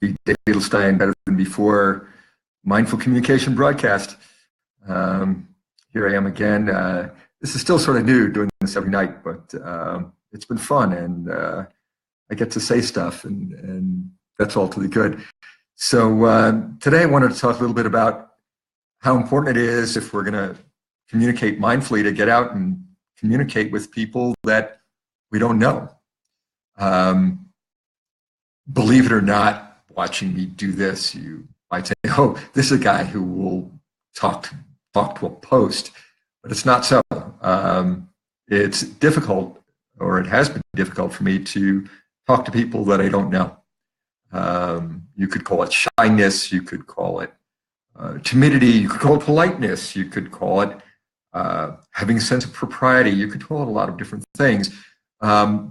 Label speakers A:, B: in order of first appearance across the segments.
A: David Edelstein, Better Than Before, Mindful Communication Broadcast. Here I am again. This is still sort of new, doing this every night, but it's been fun, and I get to say stuff, and that's all to the good. So today I wanted to talk a little bit about how important it is, if we're going to communicate mindfully, to get out and communicate with people that we don't know. Believe it or not, watching me do this, you might say, oh, this is a guy who will talk to a post, but it's not so. It's difficult, or it has been difficult for me to talk to people that I don't know. You could call it shyness, you could call it timidity, you could call it politeness, you could call it having a sense of propriety, you could call it a lot of different things. But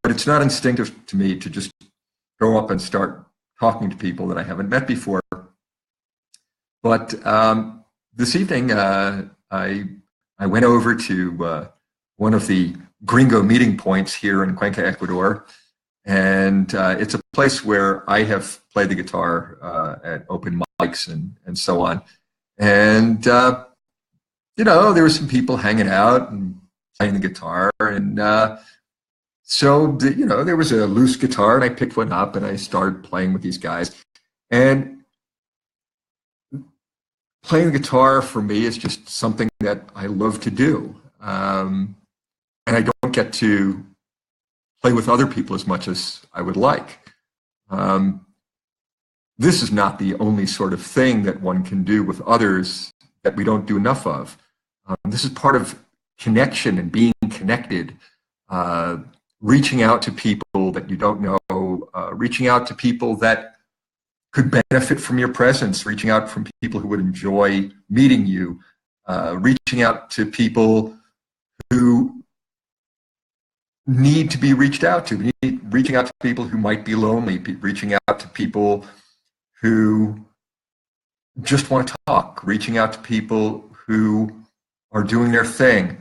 A: it's not instinctive to me to just go up and start talking to people that I haven't met before. But this evening, I went over to one of the gringo meeting points here in Cuenca, Ecuador. And it's a place where I have played the guitar at open mics and so on. And, you know, there were some people hanging out and playing the guitar. And you know, there was a loose guitar, and I picked one up and I started playing with these guys. And playing the guitar for me is just something that I love to do. And I don't get to play with other people as much as I would like. This is not the only sort of thing that one can do with others that we don't do enough of. This is part of connection and being connected, reaching out to people that you don't know, reaching out to people that could benefit from your presence, reaching out from people who would enjoy meeting you, reaching out to people who need to be reached out to, reaching out to people who might be lonely, reaching out to people who just want to talk, reaching out to people who are doing their thing.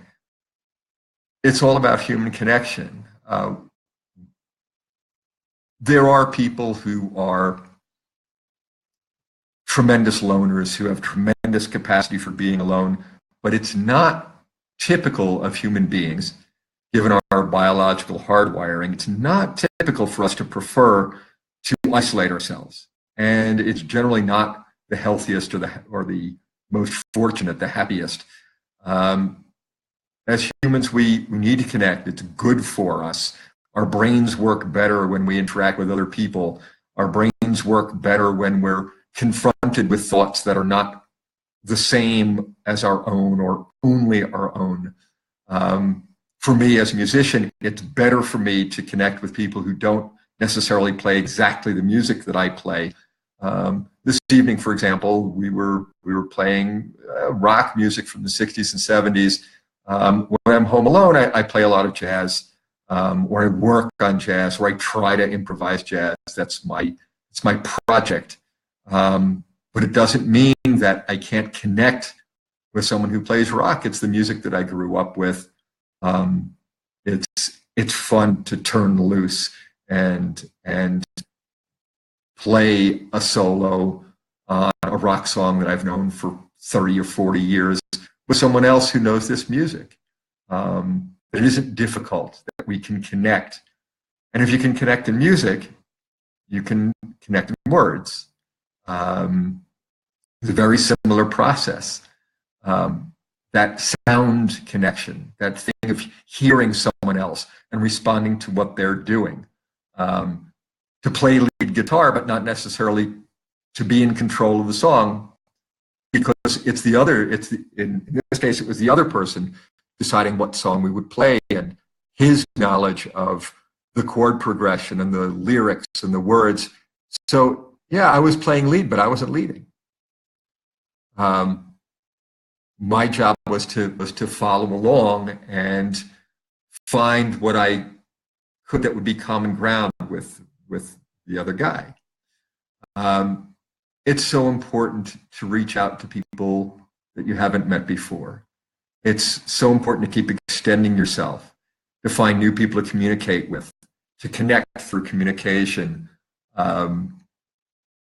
A: It's all about human connection. There are people who are tremendous loners, who have tremendous capacity for being alone, but it's not typical of human beings. Given our biological hardwiring, it's not typical for us to prefer to isolate ourselves. And it's generally not the healthiest or the most fortunate, the happiest. As humans, we need to connect. It's good for us. Our brains work better when we interact with other people. Our brains work better when we're confronted with thoughts that are not the same as our own or only our own. For me as a musician, it's better for me to connect with people who don't necessarily play exactly the music that I play. This evening, for example, we were playing rock music from the 60s and 70s. When I'm home alone, I play a lot of jazz, or I work on jazz, or I try to improvise jazz. It's my project. But it doesn't mean that I can't connect with someone who plays rock. It's the music that I grew up with. It's fun to turn loose and play a solo on a rock song that I've known for 30 or 40 years with someone else who knows this music. It isn't difficult, that we can connect. And if you can connect in music, you can connect in words. It's a very similar process. That sound connection, that thing of hearing someone else and responding to what they're doing. To play lead guitar, but not necessarily to be in control of the song, because in this case, it was the other person deciding what song we would play, and his knowledge of the chord progression and the lyrics and the words. So yeah, I was playing lead, but I wasn't leading. My job was to follow along and find what I could that would be common ground with the other guy. It's so important to reach out to people that you haven't met before. It's so important to keep extending yourself, to find new people to communicate with, to connect through communication.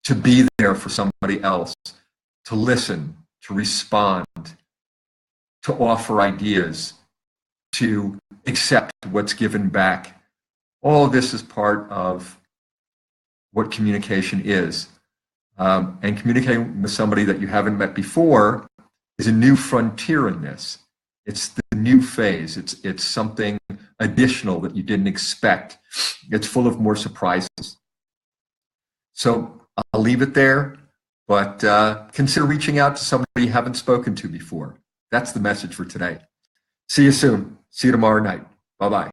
A: to be there for somebody else, to listen, to respond, to offer ideas, to accept what's given back. All of this is part of what communication is. And communicating with somebody that you haven't met before is a new frontier in this. It's the new phase. It's something additional that you didn't expect. It's full of more surprises. So I'll leave it there, but consider reaching out to somebody you haven't spoken to before. That's the message for today. See you soon. See you tomorrow night. Bye-bye.